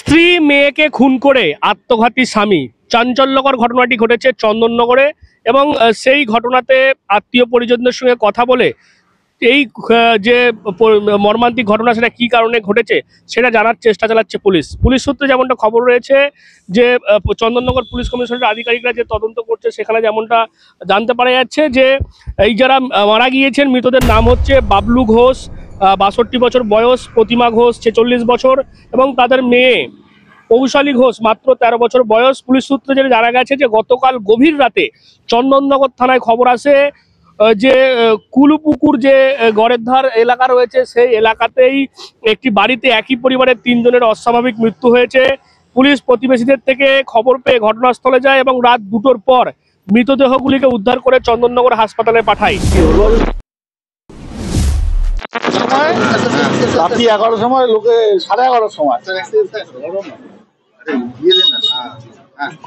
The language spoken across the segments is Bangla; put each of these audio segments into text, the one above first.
স্ত্রী মেয়েকে খুন করে আত্মঘাতী স্বামী, চাঞ্চল্যকর ঘটনাটি ঘটেছে চন্দননগরে। এবং সেই ঘটনাতে আত্মীয় পরিজনদের সঙ্গে কথা বলে এই যে মর্মান্তিক ঘটনা সেটা কি কারণে ঘটেছে সেটা জানার চেষ্টা চালাচ্ছে পুলিশ। পুলিশ সূত্রে যেমনটা খবর রয়েছে যে চন্দননগর পুলিশ কমিশনারের আধিকারিকরা যে তদন্ত করছে সেখানে যেমনটা জানতে পারা যাচ্ছে যে এই যারা মারা গিয়েছেন মৃতদের নাম হচ্ছে বাবলু ঘোষ 62 বছর বয়স, প্রতিমা ঘোষ 46 বছর এবং তাদের মেয়ে কৌশালী ঘোষ মাত্র 13 বছর বয়স। পুলিশ সূত্রে যেটা জানা গেছে যে গতকাল গভীর রাতে চন্দননগর থানায় খবর আসে যে কুলুপুকুর যে গড়ের ধার এলাকা রয়েছে সেই এলাকাতেই একটি বাড়িতে একই পরিবারের 3 জনের অস্বাভাবিক মৃত্যু হয়েছে। পুলিশ প্রতিবেশীদের থেকে খবর পেয়ে ঘটনাস্থলে যায় এবং রাত 2টোর পর মৃতদেহগুলিকে উদ্ধার করে চন্দননগর হাসপাতালে পাঠায়। রাত্রি 11টার সময় লোকে 11:30 সময়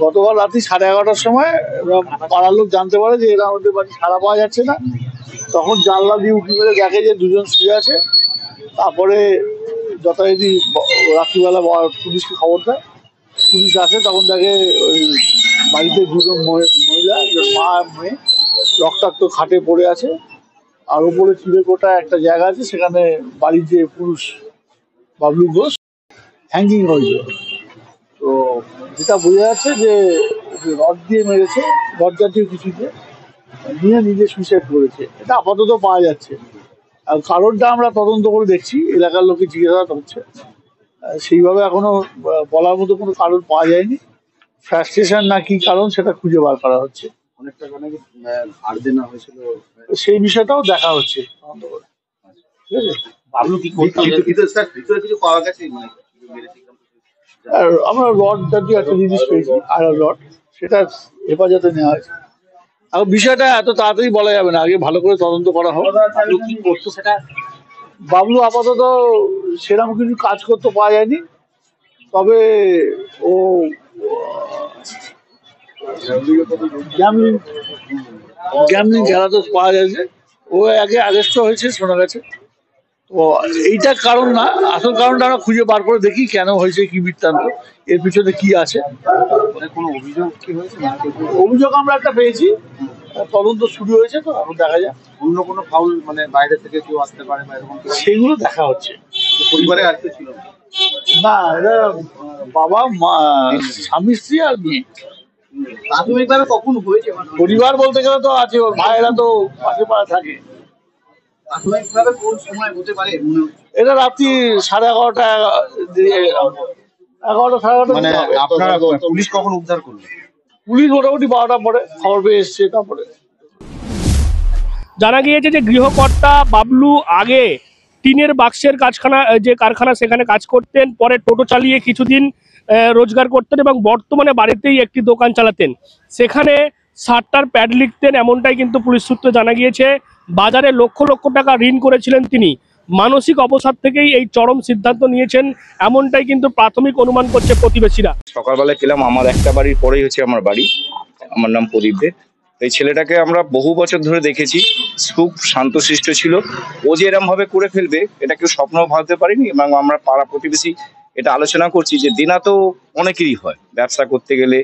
গতকাল রাত্রি 11:30 সময় পাড়ার লোক জানতে পারে যে এরা আমাদের বাড়ি সাড়া পাওয়া যাচ্ছে না। তখন জানলা দিয়ে উঁকি মেরে দেখে যে দুজন শুয়ে আছে। তারপরে যথারীতি রাত্রিবেলা পুলিশকে খবর দেয়। পুলিশ আসে, তখন দেখে ওই বাড়িতে দুজন মহিলা, মা মেয়ে রক্তাক্ত খাটে পড়ে আছে। আর উপরে চিড়েকোটা একটা জায়গা আছে, সেখানে বাড়ির যে পুরুষ বাবলু ঘোষ হ্যাঙ্গিং হয়েছে। তো যেটা বোঝা যাচ্ছে যে রড দিয়ে মেরেছে, রড জাতীয় কিছুতে নিয়ে নিজে সুইসাইড করেছে, এটা আপাতত পাওয়া যাচ্ছে। আর কারণটা আমরা তদন্ত করে দেখছি, এলাকার লোকে জিজ্ঞাসা হচ্ছে। সেইভাবে এখনো বলার মতো কোনো কারণ পাওয়া যায়নি। ফ্রাস্ট্রেশন না কি কারণ সেটা খুঁজে বার করা হচ্ছে। অনেকটা ধার দেনা হয়েছিল, সেই বিষয়টাও দেখা হচ্ছে তদন্ত করে। ঠিক আছে, আর আমরা রড জাতীয় একটা জিনিস পেয়েছি, আয়রন রড, সেটা হেফাজতে নেওয়া হয়েছে। আর বিষয়টা এত তাড়াতাড়ি বলা যাবে না, আগে ভালো করে তদন্ত করা হোক। কি করতো সেটা বাবলু আপাতত সেরকম কিছু কাজ করতে পাওয়া যায়নি, তবে ও গ্যামলিং খেলাতে পাওয়া যাচ্ছে। ও আগে অ্যারেস্ট হয়েছে শোনা গেছে। তো এইটা কারণ না, আসল কারণটা আমরা খুঁজে বার করে দেখি কেন হয়েছে, কি বৃত্তান্ত, এর পিছনে কি আছে। কোনো অভিযোগ কি হয়েছে? অভিযোগ আমরা একটা পেয়েছি, তদন্ত শুরু হয়েছে, তো এখন দেখা যায় অন্য কোনো ফাউল মানে বাইরে থেকে কেউ আসতে পারে বা এরকম সেগুলো দেখা হচ্ছে। পরিবারে আর কেউ ছিল না, এরা বাবা মা, স্বামী স্ত্রী আর মেয়ে। প্রাথমিকভাবে কখন হয়েছে? পরিবার বলতে গেলে তো আছে, ওর ভাইয়েরা তো পাশে পাড়া থাকে। প্রাথমিকভাবে কোন সময় হতে পারে? এটা রাত্রি 11:30 11:30 11:30। মানে আপনারা পুলিশ কখন উদ্ধার করলো? পুলিশ মোটামুটি 12টার পরে খবর পেয়ে এসছে। তারপরে জানা গিয়েছে যে গৃহকর্তা বাবলু আগে টিনের বাক্সের কারখানা সেখানে কাজ করতেন, পরে টোটো চালিয়ে কিছুদিন রোজগার করতেন এবং বর্তমানে বাড়িতেই একটি দোকান চালাতেন। সেখানে শার্টটার প্যাড লিখতেন, এমনটাই কিন্তু পুলিশ সূত্রে জানা গিয়েছে। বাজারে লক্ষ লক্ষ টাকা ঋণ করেছিলেন তিনি। মানসিক অবসাদ থেকেই এই চরম সিদ্ধান্ত নিয়েছেন, এমনটাই কিন্তু প্রাথমিক অনুমান করছে প্রতিবেশীরা। সকালবেলা গেলাম, আমার একটা বাড়ির পরেই হচ্ছে আমার বাড়ি, আমার নাম প্রদীপ দে। এই ছেলেটাকে আমরা বহু বছর ধরে দেখেছি, খুব শান্তশিষ্ট ছিল। ও যে এরম ভাবে করে ফেলবে এটা কেউ স্বপ্নও ভাবতে পারিনি। এবং আমরা পাড়া প্রতিবেশী এটা আলোচনা করছি যে দেনা তো অনেকেরই হয়, ব্যবসা করতে গেলে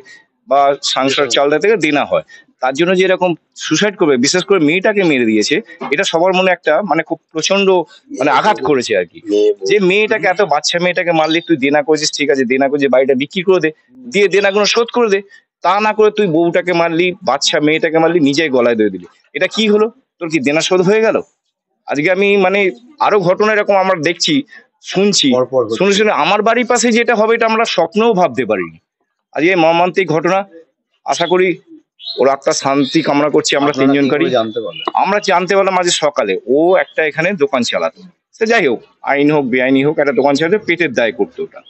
বা সংসার চালাতে গেলে দেনা হয়। তার জন্য যে এরকম সুসাইড করবে, বিশেষ করে মেয়েটাকে মেরে দিয়েছে, এটা সবার মনে একটা মানে খুব প্রচন্ড মানে আঘাত করেছে আর কি। যে মেয়েটাকে, এত বাচ্চা মেয়েটাকে মারলি, তুই দেনা করেছিস ঠিক আছে, দেনা করে বাড়িটা বিক্রি করে দে, দিয়ে দেনাগুলো শোধ করে দে। তা না করে তুই বউটাকে মারলি, বাচ্চা মেয়েটাকে মারলি, নিজেই গলায় দিয়ে দিলি। এটা কি হলো? তোর কি দেনা শোধ হয়ে গেল? আজকে আমি মানে আরো ঘটনা এরকম আমরা দেখছি, শুনছি, শুনে আমার বাড়ির পাশে যেটা হবে এটা আমরা স্বপ্নেও ভাবতে পারিনি। আজকে মর্মান্তিক ঘটনা। আশা করি ওর আত্মার শান্তি কামনা করছি। আমরা তিনজনকারই আমরা জানতে পারলাম আজ সকালে ও একটা এখানে দোকান চালাতো। সে যাই হোক, আইন হোক বেআইনি হোক, একটা দোকান চালাতে পেটের দায় করতো ওটা।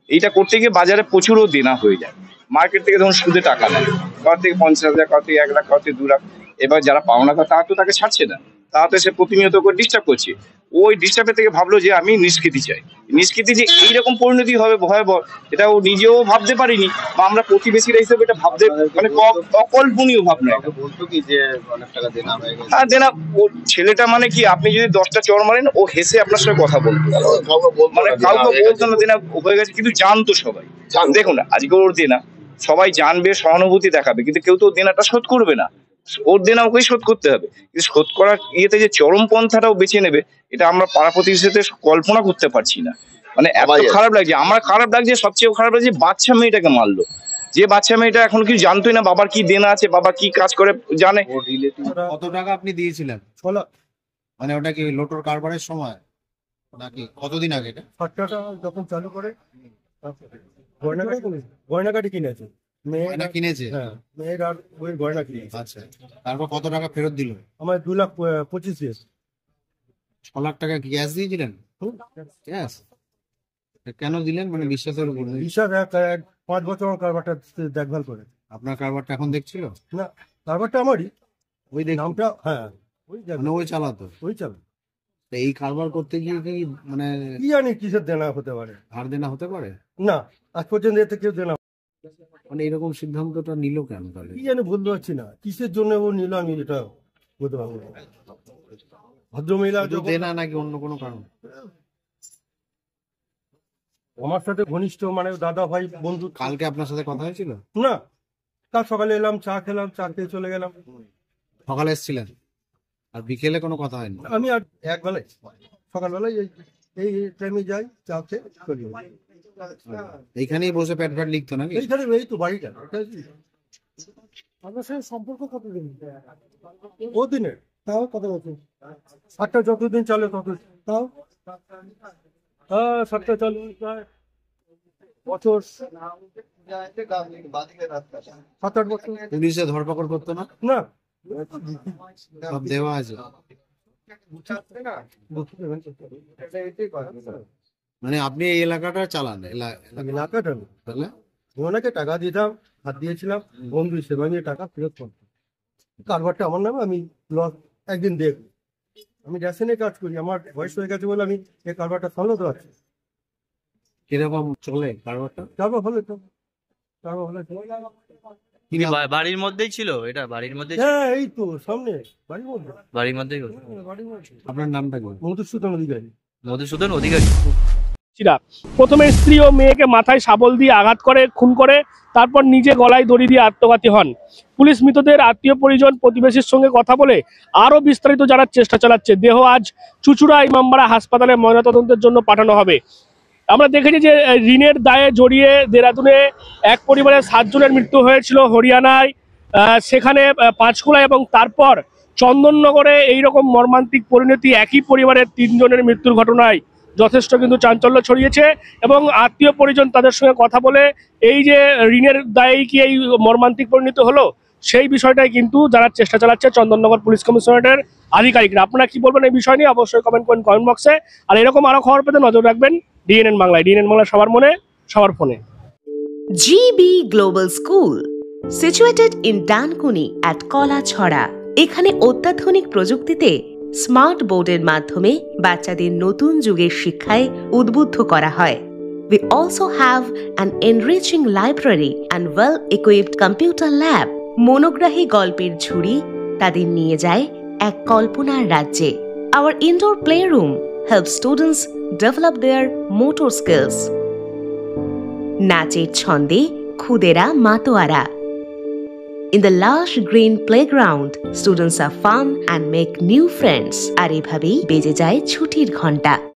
এইটা করতে গিয়ে বাজারে প্রচুরও দেনা হয়ে যায়। মার্কেট থেকে ধরুন সুদে টাকা নেয়, কার থেকে 50,000, কার থেকে 1 লাখ, কার থেকে 2 লাখ। এবার যারা পাওনা তারা তো তাকে ছাড়ছে না, তারা তো এসে প্রতিনিয়ত করে ডিস্টার্ব করছে। ওই ডিস্টার্বের থেকে ভাবলো যে আমি নিষ্কৃতি চাই। নিষ্কৃতি যে এইরকম পরিণতি হবে ভয়াবহ, এটা ও নিজেও ভাবতে পারিনি, বা আমরা প্রতিবেশীরা হিসেবে এটা ভাবতে মানে অকল্পনীয় ভাবনা। বলতো কি যে অনেক টাকা দেনা হয়ে গেছে, আর দেনা, ও ছেলেটা মানে কি, আপনি যদি 10টা চড় মারেন ও হেসে আপনার সঙ্গে কথা বলতো, মানে কাউকে বলতো না দেনা হয়ে গেছে, কিন্তু জানতো সবাই। দেখুন আজকে ওর দেনা সবাই জানবে, সহানুভূতি দেখাবে, কিন্তু কেউ তো দেনাটা শোধ করবে না। ওর দেনা ওকেই শোধ করতে হবে, কিন্তু শোধ করার ইয়েতে যে চরম পন্থাটাও বেছে নেবে, এটা আমরা পাড়া প্রতিবেশীতে কল্পনা করতে পারছি না। মানে এত খারাপ লাগছে, আমার খারাপ লাগছে, সবচেয়ে খারাপ লাগছে বাচ্চা মেয়েটাকে মারলো। যে বাচ্চা মেয়েটা এখন কিছু জানতোই না বাবার কি দেনা আছে, বাবা কি কাজ করে জানে। কত টাকা আপনি দিয়েছিলেন? মানে ওটা কি লোটোর কারবারের সময় নাকি কতদিন আগে? এটা 60 টাকা যখন চালু করে গয়নাকাটি কিনেছে, গয়না কিনেছে? হ্যাঁ, মেয়ের আর ওই গয়না কিনেছে। আচ্ছা, তারপর কত টাকা ফেরত দিল? আমার 2,25,000 দিয়েছে। 6 লাখ টাকা ক্যাশ দিয়েছিলেন? ক্যাশ কেন দিলেন? মানে বিশ্বাসের উপর? বিশ্বাস 5 বছর আমার কারবারটা দেখভাল করে। আপনার কারবারটা এখন দেখছিল না, কারবারটা আমারই, ওই নামটা হ্যাঁ ওই মানে ওই চালাতো? ওই চালু। তো এই কারবার করতে গিয়ে কি মানে কি জানি কিসের দেনা হতে পারে, ধার দেনা হতে পারে? না আজ পর্যন্ত এতে কেউ দেনা, মানে এরকম সিদ্ধান্তটা নিল কেন তাহলে? কি জানি বলতে পারছি না কিসের জন্য ও নিল, আমি এটা বলতে পারবো না। ভদ্রমহিলা যখন দেনা নাকি অন্য কোনো কারণ? আমার সাথে ঘনিষ্ঠ, মানে দাদা ভাই বন্ধু। কালকে আপনার সাথে কথা হয়েছিল? না, কাল সকালে এলাম, চা খেলাম, চা খেয়ে চলে গেলাম। সকালে এসেছিলেন আর বিকেলে কোনো কথা হয়নি? আমি আর একবেলায় সকালবেলায় এই টাইমে যাই, চা খেয়ে চলে যাই। এইখানেই বসে প্যাট প্যাট লিখতো নাকি? এইখানে এই তো বাড়িটা। আপনার সাথে সম্পর্ক কতদিন? ও দিনের তাও কত বছর? 7টা যতদিন চলে তত, তাও হ্যাঁ 7টা চলে বছর, 7-8 বছর। পুলিশে ধরপাকড় করতো না? না, সব দেওয়া আছে। মানে আপনি এই এলাকাটা চালান? এলাকাটা তাহলে ওনাকে টাকা দিতাম, হাত দিয়েছিলাম, বন্ধু হিসেবে আমি টাকা ফেরত করতাম। কারবারটা আমার নামে, আমি লস একদিন দেখব। আমি রেশনে কাজ করি, আমার বয়স হয়ে গেছে বলে আমি এই কারবারটা সামলাতে পারছি। কিরকম চলে কারবারটা? কারবার হলে তো কারবার হলে বাড়ির মধ্যেই ছিল এটা? বাড়ির মধ্যে? হ্যাঁ, এই তো সামনে বাড়ির মধ্যে। বাড়ির মধ্যেই? বাড়ির মধ্যে। আপনার নামটা কি? মধুসূদন অধিকারী। মধুসূদন অধিকারী। প্রথমে স্ত্রী ও মেয়েকে মাথায় শাবল দিয়ে আঘাত করে খুন করে, তারপর নিজে গলায় দড়ি দিয়ে আত্মঘাতী হন। পুলিশ মৃতদের আত্মীয় পরিজন প্রতিবেশীর সঙ্গে কথা বলে আরো বিস্তারিত জানার চেষ্টা চালাচ্ছে। দেহ আজ চুচুড়া ইমামবাড়া হাসপাতালে ময়নাতদন্তের জন্য পাঠানো হবে। আমরা দেখেছি যে ঋণের দায়ে জড়িয়ে দেরাদুনে এক পরিবারের 7 জনের মৃত্যু হয়েছিল, হরিয়ানায় সেখানে পাঁচকুড়ায়, এবং তারপর চন্দননগরে এইরকম মর্মান্তিক পরিণতি একই পরিবারের 3 জনের মৃত্যুর ঘটনায় যথেষ্ট কিন্তু চাঞ্চল্য ছড়িয়েছে। এবং আত্মীয় পরিজন তাদের সঙ্গে কথা বলে এই যে ঋণের দায়ে কি এই মর্মান্তিক পরিণতি হলো, সেই বিষয়টাই কিন্তু জানার চেষ্টা চালাচ্ছে চন্দননগর পুলিশ কমিশনারেটের আধিকারিকরা। আপনারা কি বলবেন এই বিষয় নিয়ে? অবশ্যই কমেন্ট করেন কমেন্ট বক্সে। আর এরকম আরো খবর পেতে নজর রাখবেন ডিএনএন বাংলায়। ডিএনএন বাংলা সবার মনে, সবার ফোনে। GB Global School, situated in Dankuni at Kolachhora. এখানে অত্যাধুনিক প্রযুক্তিতে স্মার্ট বোর্ডের মাধ্যমে বাচ্চাদের নতুন যুগের শিক্ষায় উদ্বুদ্ধ করা হয়। We also have an enriching library and well-equipped computer lab. মনোগ্রাহী গল্পের ঝুড়ি তাদের নিয়ে যায় এক কল্পনার রাজ্যে। Our indoor playroom helps students develop their motor skills. নাচের ছন্দে খুদেরা মাতোয়ারা। In the lush green playground, students are fun and make new friends. আর এভাবেই বেজে যায় ছুটির ঘন্টা।